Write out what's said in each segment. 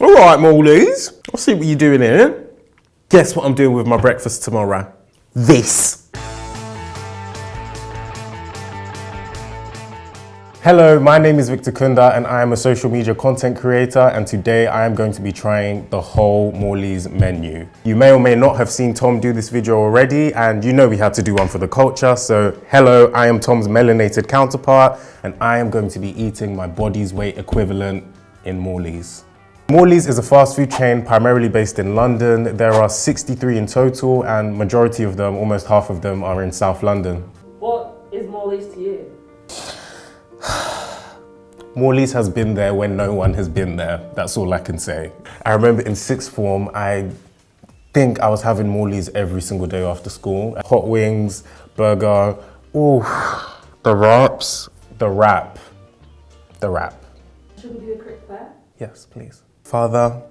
All right, Morleys. I see what you're doing here. Guess what I'm doing with my breakfast tomorrow? This. Hello, my name is Victor Kunda and I am a social media content creator, and today I am going to be trying the whole Morley's menu. You may or may not have seen Tom do this video already, and you know we had to do one for the culture. So hello, I am Tom's melanated counterpart and I am going to be eating my body's weight equivalent in Morley's. Morley's is a fast food chain primarily based in London. There are 63 in total and majority of them, almost half of them, are in South London. What is Morley's to you? Morley's has been there when no one has been there. That's all I can say. I remember in sixth form, I think I was having Morley's every single day after school. Hot wings, burger, ooh, the wraps, the wrap. Should we do a quick prayer? Yes, please. Father,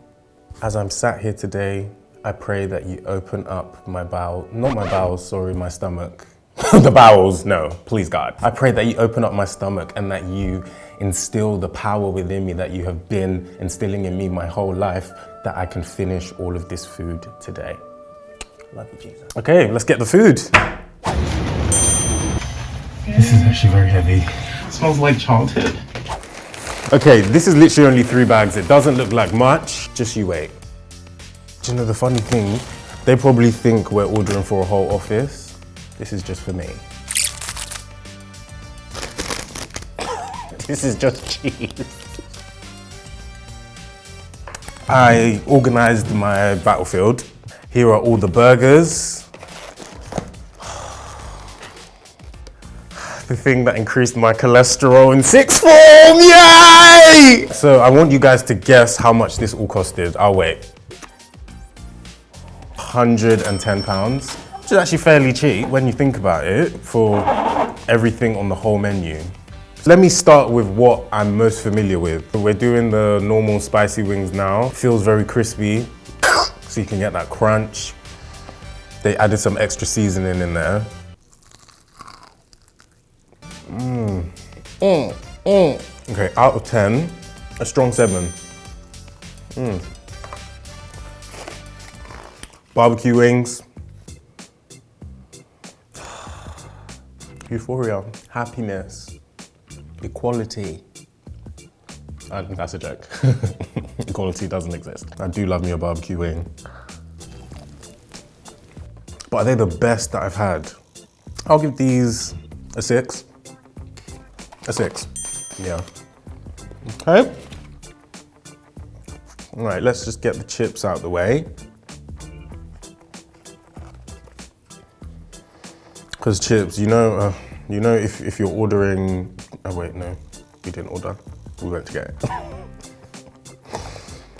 as I'm sat here today, I pray that you open up my bowel, not my bowels, sorry, my stomach. The bowels, no, please God. I pray that you open up my stomach and that you instill the power within me that you have been instilling in me my whole life, that I can finish all of this food today. Love you, Jesus. Okay, let's get the food. This is actually very heavy. It smells like childhood. Okay, this is literally only 3 bags. It doesn't look like much, just you wait. Do you know the funny thing? They probably think we're ordering for a whole office. This is just for me. This is just cheese. I organized my battlefield. Here are all the burgers. The thing that increased my cholesterol in sixth form, yay! So I want you guys to guess how much this all costed. I'll wait. £110. Which is actually fairly cheap when you think about it for everything on the whole menu. Let me start with what I'm most familiar with. We're doing the normal spicy wings now. It feels very crispy, so you can get that crunch. They added some extra seasoning in there. Okay, out of 10, a strong 7. Barbecue wings. Euphoria, happiness, equality. That's a joke. Equality doesn't exist. I do love me a barbecue wing. But are they the best that I've had? I'll give these a 6. A 6, yeah. Okay. All right, let's just get the chips out the way. Because chips, you know if you're ordering, oh wait, no, we didn't order, we went to get it.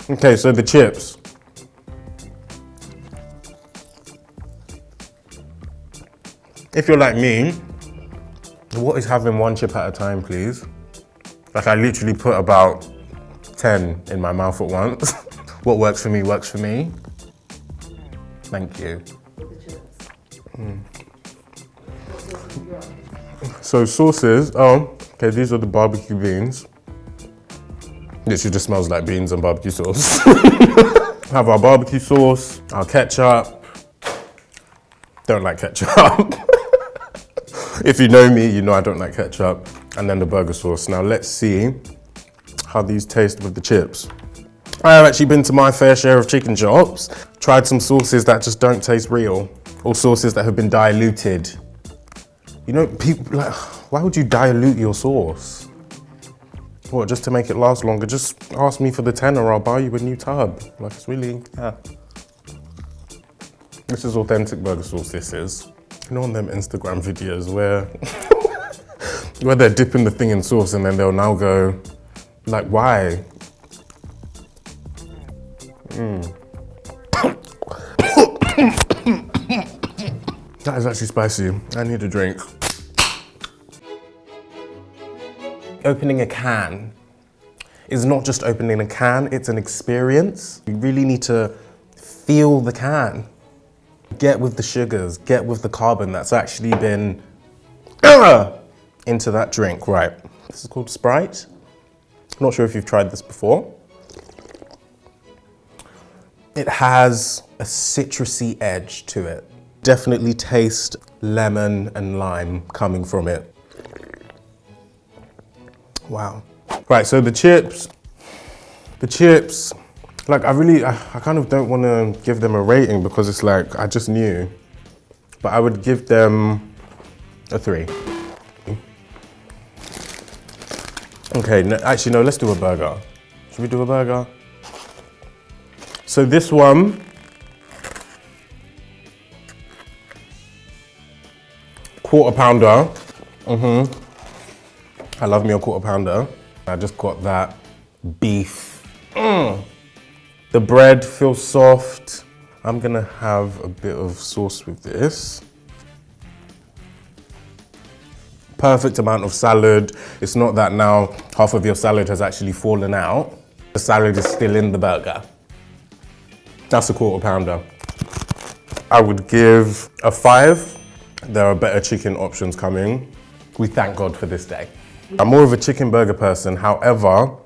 Okay, so the chips. If you're like me, what is having 1 chip at a time, please? Like I literally put about 10 in my mouth at once. What works for me works for me. Thank you. So sauces, okay, these are the barbecue beans. Literally just smells like beans and barbecue sauce. Have our barbecue sauce, our ketchup. Don't like ketchup. If you know me, you know I don't like ketchup. And then the burger sauce. Now let's see how these taste with the chips. I've actually been to my fair share of chicken shops, tried some sauces that just don't taste real, or sauces that have been diluted. You know, people like, why would you dilute your sauce? What, just to make it last longer? Just ask me for the tenner, I'll buy you a new tub. Like, it's really, yeah. This is authentic burger sauce, this is. You know on them Instagram videos where, where they're dipping the thing in sauce and then they'll now go, like, why? That is actually spicy. I need a drink. Opening a can is not just opening a can, it's an experience. You really need to feel the can. Get with the sugars, get with the carbon that's actually been into that drink, right. This is called Sprite. Not sure if you've tried this before. It has a citrusy edge to it. Definitely taste lemon and lime coming from it. Wow. Right, so the chips, like I kind of don't want to give them a rating because it's like, I just knew. But I would give them a 3. Okay, no, actually no, let's do a burger. Should we do a burger? So this one, quarter pounder. I love me a quarter pounder. I just got that beef. The bread feels soft. I'm gonna have a bit of sauce with this. Perfect amount of salad. It's not that now half of your salad has actually fallen out. The salad is still in the burger. That's a quarter pounder. I would give a 5. There are better chicken options coming. We thank God for this day. I'm more of a chicken burger person. However,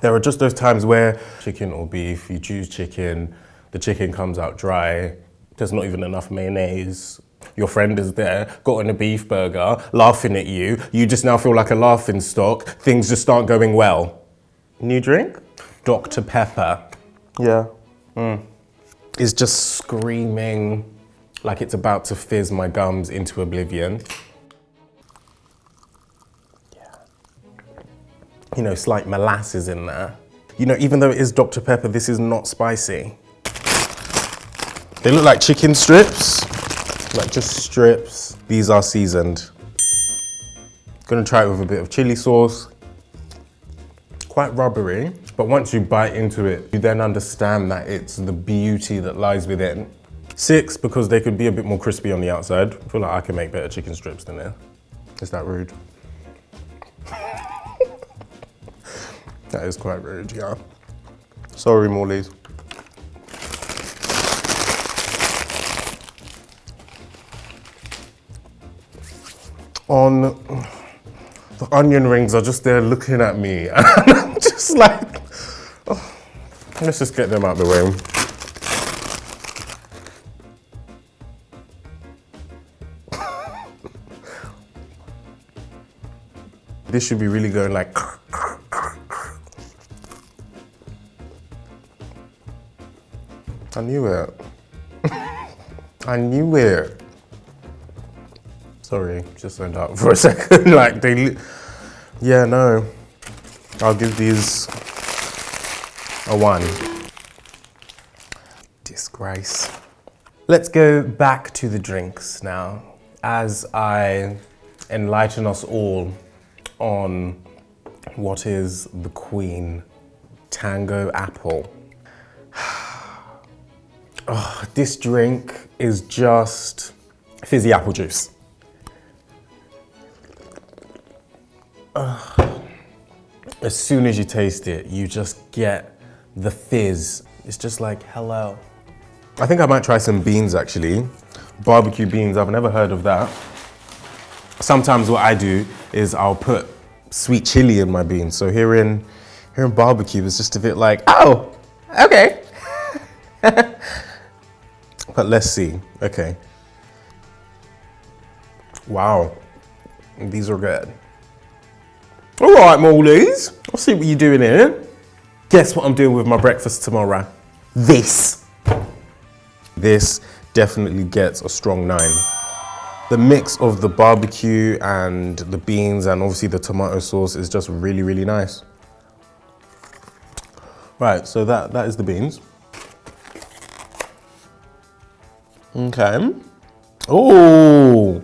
there are just those times where chicken or beef, you choose chicken, the chicken comes out dry, there's not even enough mayonnaise. Your friend is there, got on a beef burger, laughing at you. You just now feel like a laughing stock. Things just aren't going well. New drink? Dr. Pepper. Yeah. It's just screaming like it's about to fizz my gums into oblivion. Yeah. You know, slight molasses in there. You know, even though it is Dr. Pepper, this is not spicy. They look like chicken strips. Like just strips. These are seasoned. Gonna try it with a bit of chili sauce. Quite rubbery, but once you bite into it, you then understand that it's the beauty that lies within. 6, because they could be a bit more crispy on the outside. I feel like I can make better chicken strips than this. Is that rude? That is quite rude, yeah. Sorry, Morleys. On the onion rings are just there looking at me. And I'm just like, oh, let's just get them out of the way. This should be really going like. I knew it. I knew it. Sorry, just zoned out for a second. Like yeah, no. I'll give these a 1. Disgrace. Let's go back to the drinks now, as I enlighten us all on what is the queen, Tango Apple. Oh, this drink is just fizzy apple juice. As soon as you taste it, you just get the fizz. It's just like, hello. I think I might try some beans actually. Barbecue beans, I've never heard of that. Sometimes what I do is I'll put sweet chili in my beans. So here in barbecue, it's just a bit like, oh, okay. But let's see, okay. Wow, these are good. All right, Morleys, I'll see what you're doing here. Guess what I'm doing with my breakfast tomorrow? This. This definitely gets a strong 9. The mix of the barbecue and the beans and obviously the tomato sauce is just really, really nice. Right, so that is the beans. Okay. Oh,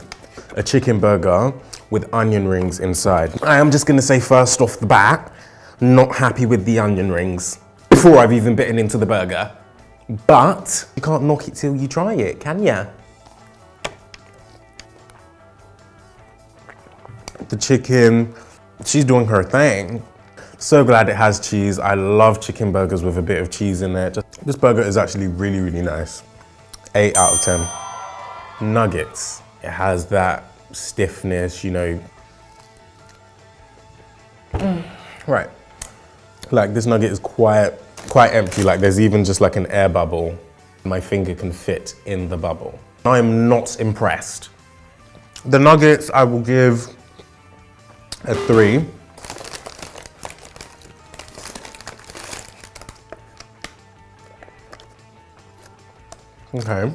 a chicken burger with onion rings inside. I am just gonna say first off the bat, not happy with the onion rings before I've even bitten into the burger. But you can't knock it till you try it, can ya? The chicken, she's doing her thing. So glad it has cheese. I love chicken burgers with a bit of cheese in it. This burger is actually really, really nice. 8 out of 10. Nuggets, it has that stiffness, you know. Right, like this nugget is quite quite empty, like there's even just like an air bubble. My finger can fit in the bubble. I am not impressed. The nuggets I will give a 3. Okay.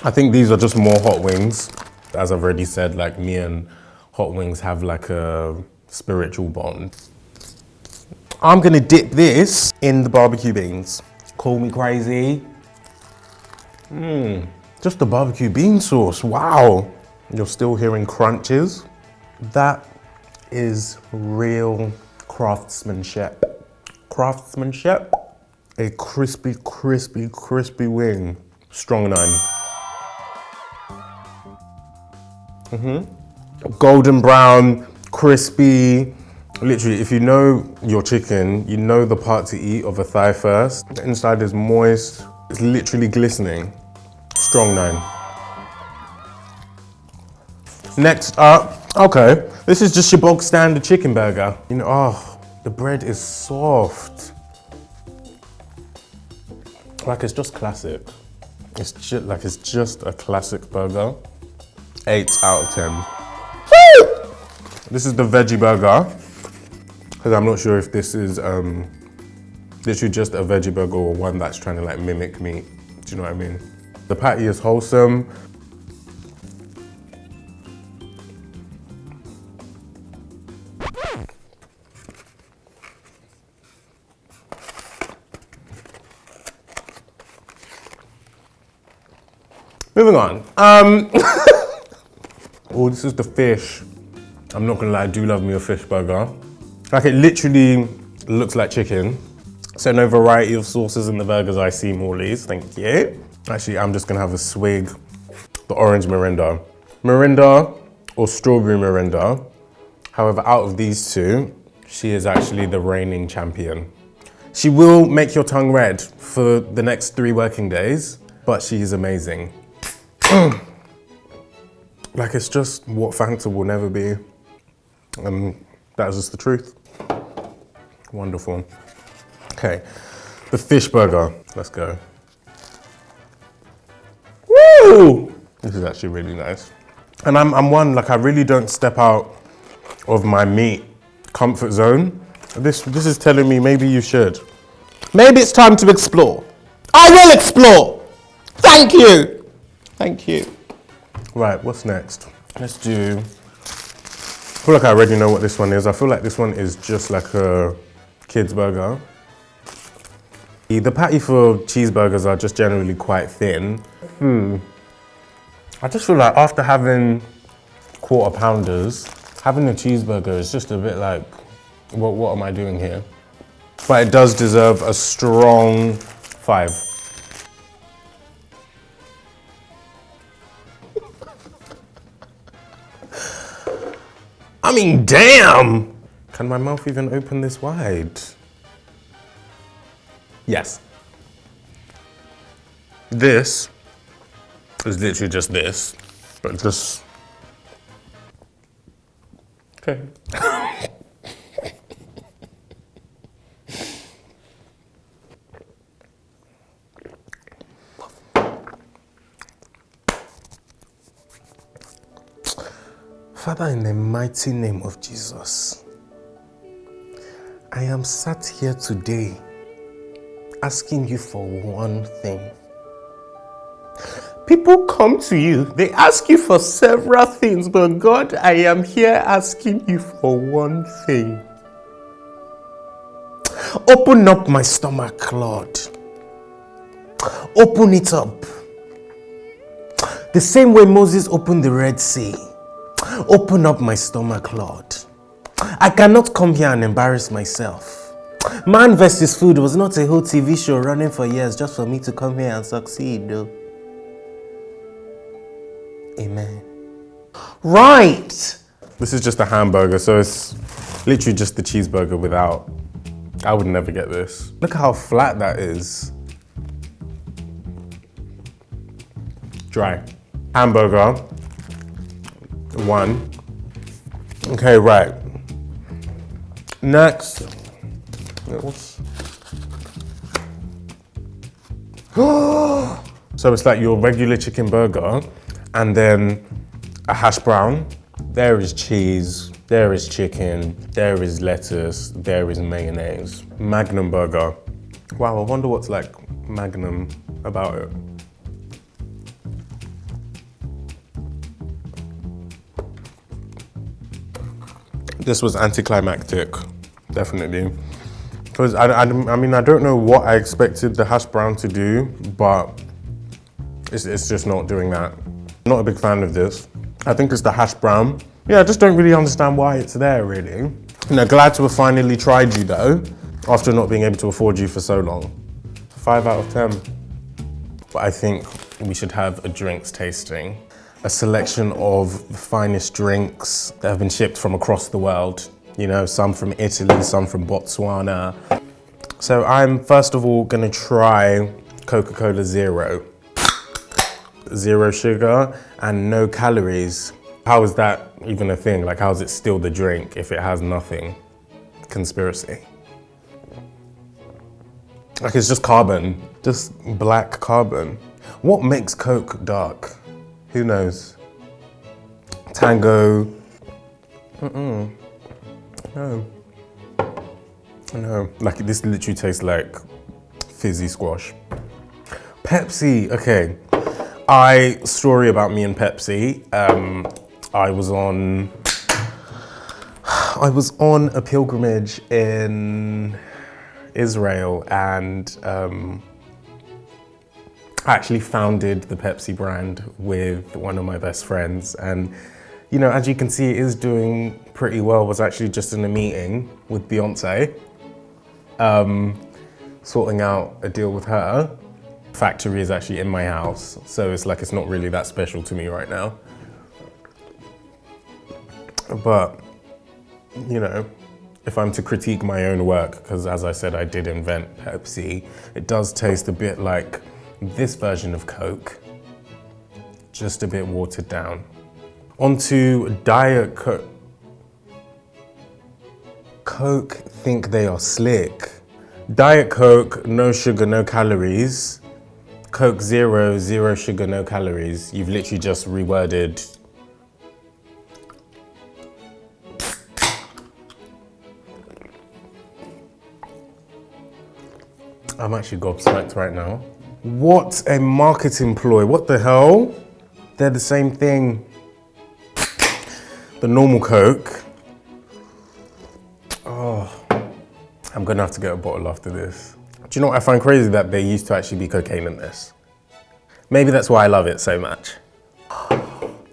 I think these are just more hot wings. As I've already said, like me and hot wings have like a spiritual bond. I'm gonna dip this in the barbecue beans. Call me crazy. Just the barbecue bean sauce, wow. You're still hearing crunches. That is real craftsmanship. Craftsmanship. A crispy, crispy, crispy wing. Strong 9. Golden brown, crispy. Literally, if you know your chicken, you know the part to eat of a thigh first. The inside is moist. It's literally glistening. Strong 9. Next up, okay, this is just your bog standard chicken burger. You know, oh, the bread is soft. Like it's just classic. It's just a classic burger. 8 out of 10. Woo! This is the Veggie Burger. Because I'm not sure if this is literally just a veggie burger or one that's trying to like mimic meat. Do you know what I mean? The patty is wholesome. Moving on. Oh, this is the fish. I'm not gonna lie, I do love me a fish burger. Like it literally looks like chicken. So no variety of sauces in the burgers I see Morley's, thank you. Actually, I'm just gonna have a swig. The orange Mirinda. Mirinda or strawberry Mirinda. However, out of these two, she is actually the reigning champion. She will make your tongue red for the next 3 working days, but she is amazing. Like it's just what Fanta will never be. That is just the truth. Wonderful. Okay, the fish burger. Let's go. Woo! This is actually really nice. And I'm one, like I really don't step out of my meat comfort zone. This is telling me maybe you should. Maybe it's time to explore. I will explore. Thank you. Thank you. Right, what's next? Let's do, I feel like I already know what this one is. I feel like this one is just like a kid's burger. The patty for cheeseburgers are just generally quite thin. I just feel like after having quarter pounders, having a cheeseburger is just a bit like, what am I doing here? But it does deserve a strong 5. I mean, damn! Can my mouth even open this wide? Yes. This is literally just this, but just, okay. Father, in the mighty name of Jesus, I am sat here today asking you for one thing. People come to you, they ask you for several things, but God, I am here asking you for one thing. Open up my stomach, Lord. Open it up. The same way Moses opened the Red Sea. Open up my stomach, Lord. I cannot come here and embarrass myself. Man vs. Food was not a whole TV show running for years just for me to come here and succeed, though. Amen. Right. This is just a hamburger, so it's literally just the cheeseburger without. I would never get this. Look how flat that is. Dry. Hamburger. 1. Okay, right. Next. So it's like your regular chicken burger and then a hash brown. There is cheese, there is chicken, there is lettuce, there is mayonnaise. Magnum Burger. Wow, I wonder what's like Magnum about it. This was anticlimactic, definitely. Because I mean, I don't know what I expected the hash brown to do, but it's just not doing that. I'm not a big fan of this. I think it's the hash brown. Yeah, I just don't really understand why it's there, really. You know, glad to have finally tried you though, after not being able to afford you for so long. 5 out of 10. But I think we should have a drinks tasting. A selection of the finest drinks that have been shipped from across the world. You know, some from Italy, some from Botswana. So I'm first of all gonna try Coca-Cola Zero. 0 sugar and no calories. How is that even a thing? Like, how is it still the drink if it has nothing? Conspiracy. Like, it's just carbon, just black carbon. What makes Coke dark? Who knows? Tango. No. No. Like, this literally tastes like fizzy squash. Pepsi, okay. Story about me and Pepsi. I was on a pilgrimage in Israel and I actually founded the Pepsi brand with one of my best friends. And, you know, as you can see, it is doing pretty well. Was actually just in a meeting with Beyonce, sorting out a deal with her. Factory is actually in my house, so it's like it's not really that special to me right now. But, you know, if I'm to critique my own work, because as I said, I did invent Pepsi, it does taste a bit like this version of Coke, just a bit watered down. Onto Diet Coke. Coke think they are slick. Diet Coke, no sugar, no calories. Coke Zero, 0 sugar, no calories. You've literally just reworded. I'm actually gobsmacked right now. What a marketing ploy. What the hell? They're the same thing. The normal Coke. Oh, I'm gonna have to get a bottle after this. Do you know what I find crazy? That there used to actually be cocaine in this. Maybe that's why I love it so much.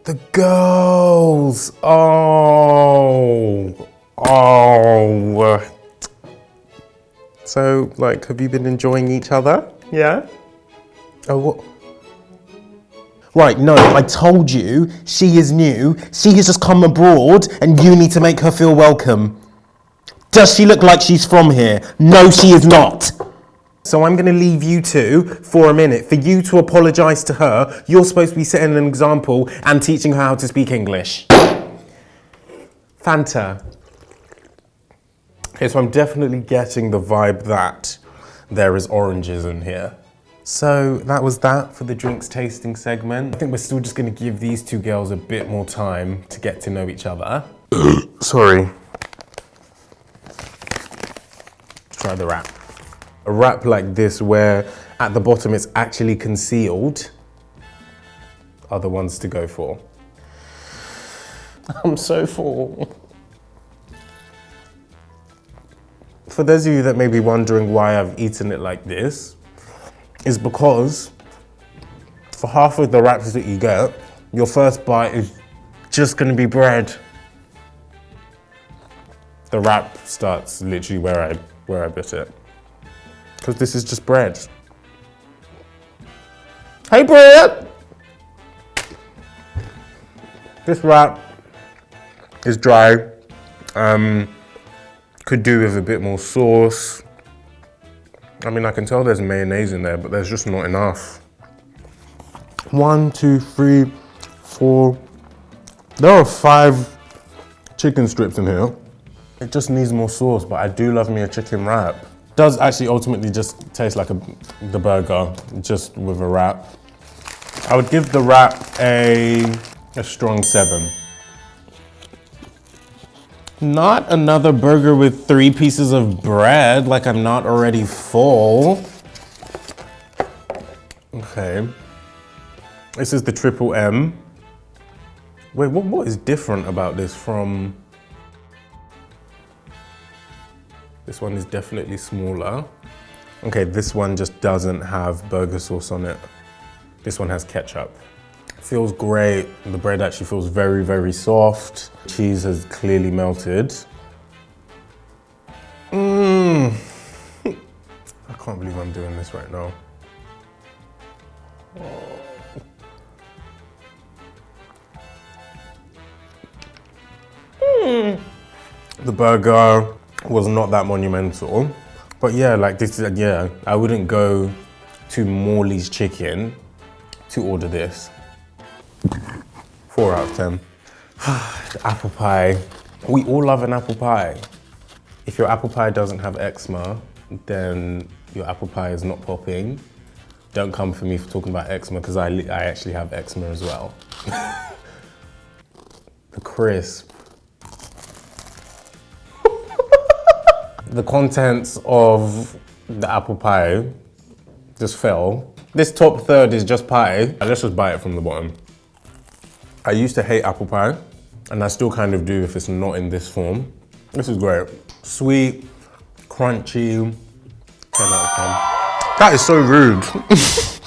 The girls. Oh. So, like, have you been enjoying each other? Yeah? Oh, what? Right, no, I told you, she is new. She has just come abroad and you need to make her feel welcome. Does she look like she's from here? No, she is not. So I'm gonna leave you two for a minute for you to apologize to her. You're supposed to be setting an example and teaching her how to speak English. Fanta. Okay, so I'm definitely getting the vibe that there is oranges in here. So that was that for the drinks tasting segment. I think we're still just gonna give these two girls a bit more time to get to know each other. Sorry. Let's try the wrap. A wrap like this where at the bottom it's actually concealed are the ones to go for. I'm so full. For those of you that may be wondering why I've eaten it like this, is because for half of the wraps that you get, your first bite is just gonna be bread. The wrap starts literally where I bit it. Because this is just bread. Hey, bread! This wrap is dry. Could do with a bit more sauce. I mean, I can tell there's mayonnaise in there, but there's just not enough. 1, 2, 3, 4. There are 5 chicken strips in here. It just needs more sauce, but I do love me a chicken wrap. Does actually ultimately just taste like the burger, just with a wrap. I would give the wrap a strong 7. Not another burger with 3 pieces of bread, like I'm not already full. Okay. This is the Triple M. Wait, what is different about this from... This one is definitely smaller. Okay, this one just doesn't have burger sauce on it. This one has ketchup. Feels great. The bread actually feels very, very soft. Cheese has clearly melted. I can't believe I'm doing this right now. The burger was not that monumental, but yeah, like this is, yeah, I wouldn't go to Morley's Chicken to order this. 4 out of 10. Apple pie. We all love an apple pie. If your apple pie doesn't have eczema, then your apple pie is not popping. Don't come for me for talking about eczema, because I actually have eczema as well. The crisp. The contents of the apple pie just fell. This top third is just pie. Let's just buy it from the bottom. I used to hate apple pie, and I still kind of do if it's not in this form. This is great. Sweet, crunchy, 10 out of 10. That is so rude.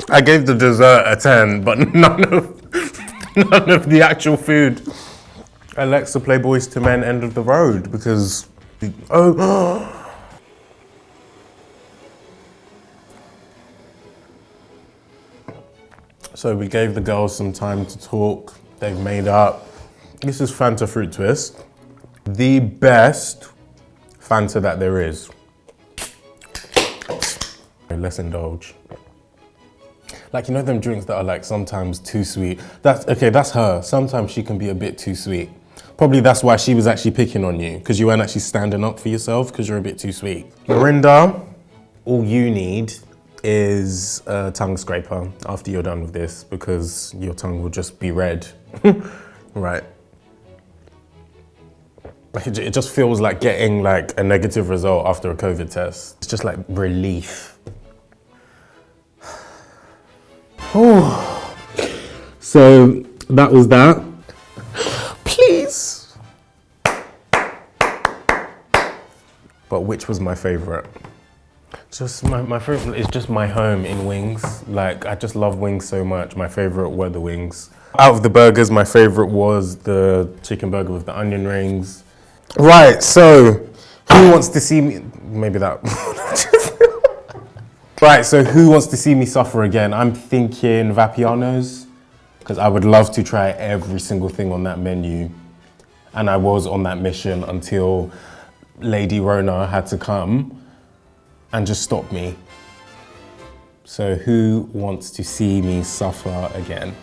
I gave the dessert a 10, but none of the actual food. Alexa, play Boyz II Men, End of the Road, because, oh. So we gave the girls some time to talk. They've made up. This is Fanta Fruit Twist. The best Fanta that there is. Let's indulge. Like, you know them drinks that are like sometimes too sweet? That's her. Sometimes she can be a bit too sweet. Probably that's why she was actually picking on you, because you weren't actually standing up for yourself because you're a bit too sweet. Mirinda, all you need is a tongue scraper after you're done with this, because your tongue will just be red. Right. Like it just feels like getting like a negative result after a COVID test. It's just like relief. So that was that. Please. But which was my favorite? Just my favorite is just my home in wings. Like, I just love wings so much. My favorite were the wings. Out of the burgers, my favorite was the chicken burger with the onion rings. Right, so who wants to see me? Maybe that. Right, so who wants to see me suffer again? I'm thinking Vapiano's, because I would love to try every single thing on that menu. And I was on that mission until Lady Rona had to come and just stop me. So who wants to see me suffer again?